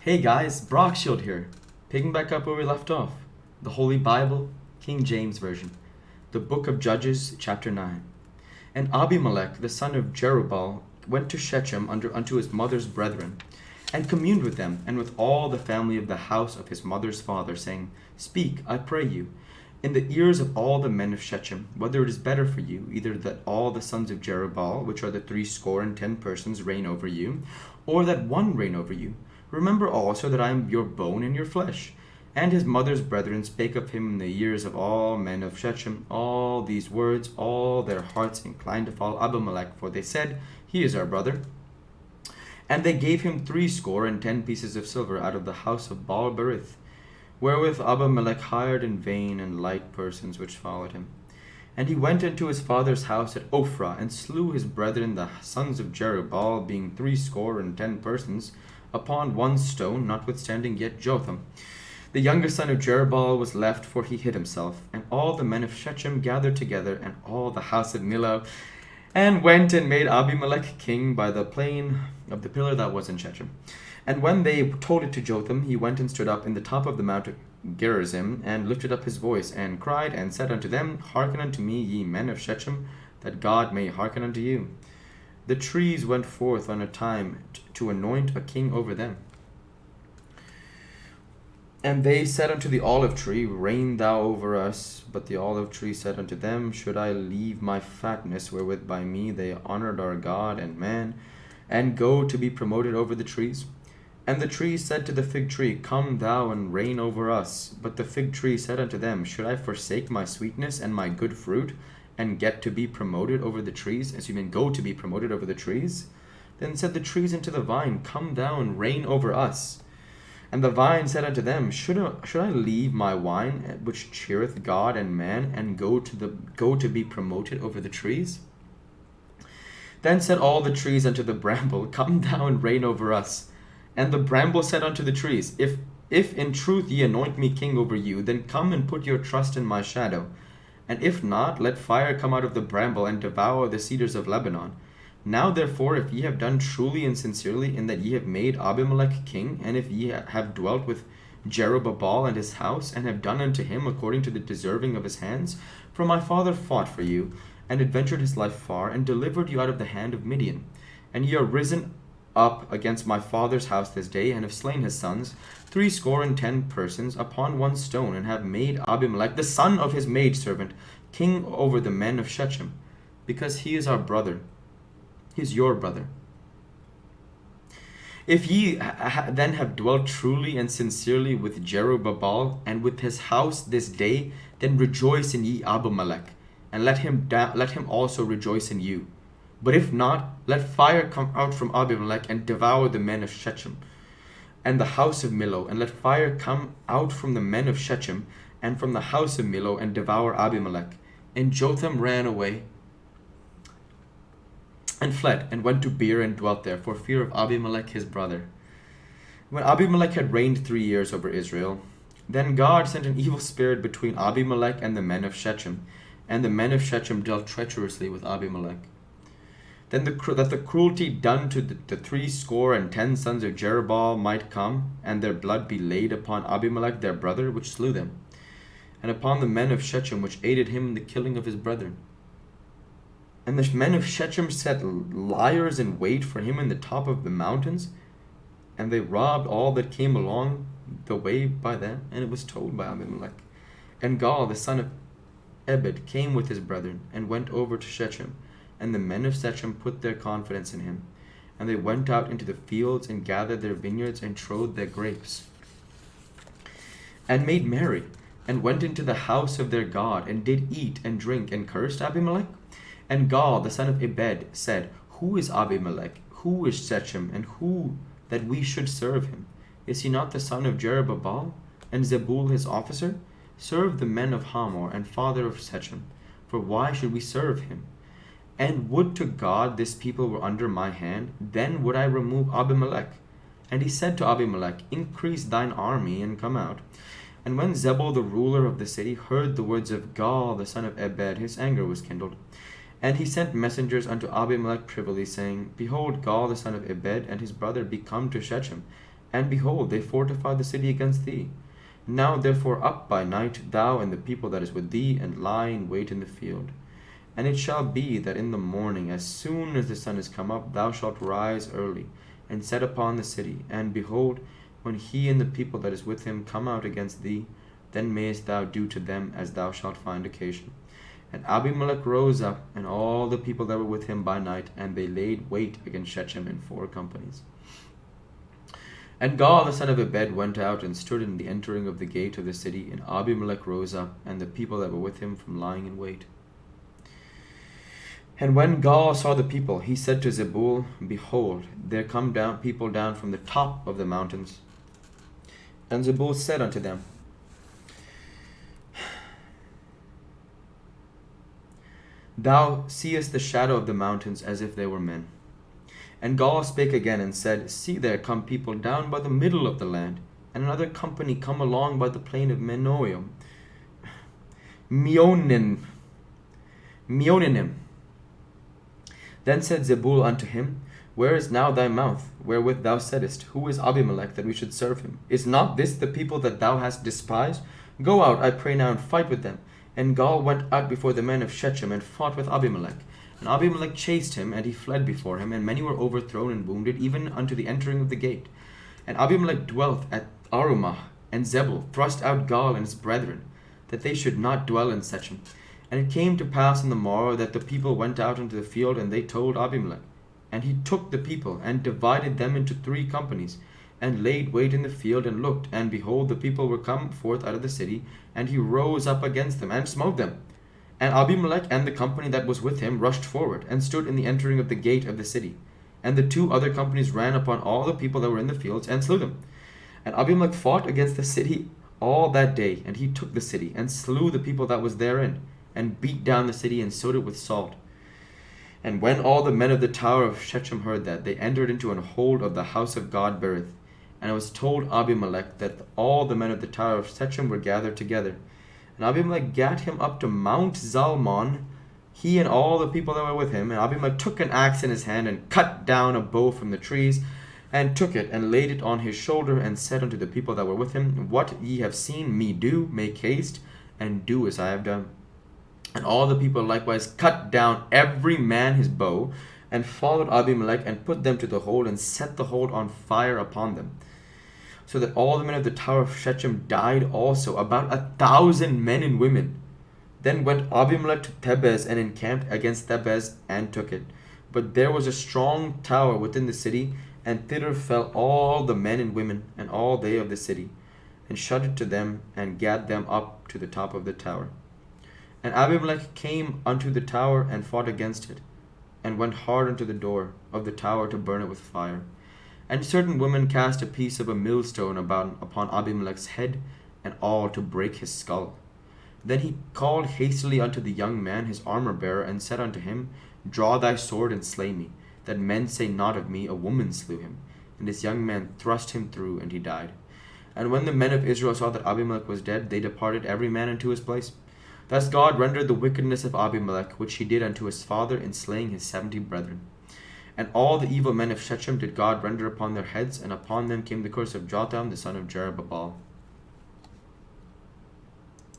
Hey guys, Brockshield here. Picking back up where we left off. The Holy Bible, King James Version. The Book of Judges, chapter 9. And Abimelech, the son of Jerubbaal, went to Shechem unto his mother's brethren, and communed with them, and with all the family of the house of his mother's father, saying, Speak, I pray you, in the ears of all the men of Shechem, whether it is better for you, either that all the sons of Jerubbaal, which are the 60 persons, reign over you, or that one reign over you. Remember also that I am your bone and your flesh. And his mother's brethren spake of him in the ears of all men of Shechem all these words, all their hearts inclined to follow Abimelech, for they said, He is our brother. And they gave him 60 pieces of silver out of the house of Baal-berith, wherewith Abimelech hired in vain and light persons which followed him. And he went into his father's house at Ophrah, and slew his brethren the sons of Jerubbaal, being 60 persons, upon one stone, notwithstanding yet Jotham, the youngest son of Jerubbaal, was left, for he hid himself. And all the men of Shechem gathered together, and all the house of Millo, and went and made Abimelech king by the plain of the pillar that was in Shechem. And when they told it to Jotham, he went and stood up in the top of the mount of Gerizim, and lifted up his voice, and cried, and said unto them, Hearken unto me, ye men of Shechem, that God may hearken unto you. The trees went forth on a time to anoint a king over them. And they said unto the olive tree, Reign thou over us. But the olive tree said unto them, Should I leave my fatness, wherewith by me they honored our God and man, and go to be promoted over the trees? And the tree said to the fig tree, Come thou and reign over us. But the fig tree said unto them, Should I forsake my sweetness and my good fruit, and get to be promoted over the trees? As you mean, go to be promoted over the trees? Then said the trees unto the vine, Come thou and reign over us. And the vine said unto them, Should I leave my wine, which cheereth God and man, and go to be promoted over the trees? Then said all the trees unto the bramble, Come thou and reign over us. And the bramble said unto the trees, If in truth ye anoint me king over you, then come and put your trust in my shadow. And if not, let fire come out of the bramble, and devour the cedars of Lebanon. Now therefore, if ye have done truly and sincerely, in that ye have made Abimelech king, and if ye have dwelt with Jerubbaal and his house, and have done unto him according to the deserving of his hands, for my father fought for you, and adventured his life far, and delivered you out of the hand of Midian. And ye are risen up against my father's house this day, and have slain his sons, 60 persons, upon one stone, and have made Abimelech, the son of his maidservant, king over the men of Shechem, because he is our brother. He is your brother. If ye then have dwelt truly and sincerely with Jerubbaal and with his house this day, then rejoice in ye Abimelech, and let him also rejoice in you. But if not, let fire come out from Abimelech, and devour the men of Shechem and the house of Millo, and let fire come out from the men of Shechem and from the house of Millo, and devour Abimelech. And Jotham ran away and fled, and went to Beer, and dwelt there, for fear of Abimelech his brother. When Abimelech had reigned 3 years over Israel, then God sent an evil spirit between Abimelech and the men of Shechem, and the men of Shechem dealt treacherously with Abimelech. Then that the cruelty done to the 60 sons of Jerubbaal might come, and their blood be laid upon Abimelech their brother, which slew them, and upon the men of Shechem, which aided him in the killing of his brethren. And the men of Shechem set liers in wait for him in the top of the mountains, and they robbed all that came along the way by them. And it was told by Abimelech. And Gaal the son of Ebed came with his brethren, and went over to Shechem. And the men of Shechem put their confidence in him. And they went out into the fields, and gathered their vineyards, and trode their grapes, and made merry, and went into the house of their God, and did eat and drink, and cursed Abimelech. And Gaal the son of Ebed said, Who is Abimelech? Who is Shechem? And who that we should serve him? Is he not the son of Jerubbaal? And Zebul his officer? Serve the men of Hamor, and father of Shechem. For why should we serve him? And would to God this people were under my hand, then would I remove Abimelech. And he said to Abimelech, Increase thine army, and come out. And when Zebul the ruler of the city heard the words of Gaal the son of Ebed, his anger was kindled. And he sent messengers unto Abimelech privily, saying, Behold, Gaal the son of Ebed and his brother be come to Shechem, And behold, they fortify the city against thee. Now therefore up by night, thou and the people that is with thee, and lie in wait in the field. And it shall be that in the morning, as soon as the sun is come up, thou shalt rise early, and set upon the city. And behold, when he and the people that is with him come out against thee, then mayest thou do to them as thou shalt find occasion. And Abimelech rose up, and all the people that were with him by night, and they laid wait against Shechem in 4 companies. And Gaal the son of Ebed went out and stood in the entering of the gate of the city, and Abimelech rose up, and the people that were with him from lying in wait. And when Gaal saw the people, he said to Zebul, Behold, there come down people down from the top of the mountains. And Zebul said unto them, Thou seest the shadow of the mountains as if they were men. And Gaal spake again and said, See, there come people down by the middle of the land, and another company come along by the plain of Meonim. Then said Zebul unto him, Where is now thy mouth, wherewith thou saidst, Who is Abimelech, that we should serve him? Is not this the people that thou hast despised? Go out, I pray now, and fight with them. And Gaal went out before the men of Shechem, and fought with Abimelech. And Abimelech chased him, and he fled before him, and many were overthrown and wounded, even unto the entering of the gate. And Abimelech dwelt at Arumah, and Zebul thrust out Gaal and his brethren, that they should not dwell in Shechem. And it came to pass on the morrow that the people went out into the field, and they told Abimelech. And he took the people, and divided them into 3 companies, and laid wait in the field, and looked, and behold, the people were come forth out of the city, and he rose up against them, and smote them. And Abimelech and the company that was with him rushed forward, and stood in the entering of the gate of the city. And the 2 other companies ran upon all the people that were in the fields, and slew them. And Abimelech fought against the city all that day, and he took the city, and slew the people that was therein, and beat down the city, and sowed it with salt. And when all the men of the tower of Shechem heard that, they entered into an hold of the house of God Berith. And it was told Abimelech that all the men of the tower of Shechem were gathered together. And Abimelech gat him up to Mount Zalmon, he and all the people that were with him. And Abimelech took an axe in his hand, and cut down a bow from the trees, and took it, and laid it on his shoulder, and said unto the people that were with him, What ye have seen me do, make haste, and do as I have done. And all the people likewise cut down every man his bow, and followed Abimelech, and put them to the hold, and set the hold on fire upon them. So that all the men of the tower of Shechem died also, about 1,000 men and women. Then went Abimelech to Thebez, and encamped against Thebez, and took it. But there was a strong tower within the city, and thither fell all the men and women, and all they of the city, and shut it to them, and gat them up to the top of the tower. And Abimelech came unto the tower, and fought against it, and went hard unto the door of the tower to burn it with fire. And certain women cast a piece of a millstone upon Abimelech's head, and all to break his skull. Then he called hastily unto the young man his armor-bearer, and said unto him, Draw thy sword, and slay me, that men say not of me, A woman slew him. And this young man thrust him through, and he died. And when the men of Israel saw that Abimelech was dead, they departed every man into his place. Thus God rendered the wickedness of Abimelech, which he did unto his father, in slaying his 70 brethren. And all the evil men of Shechem did God render upon their heads, and upon them came the curse of Jotham the son of Jerubbaal.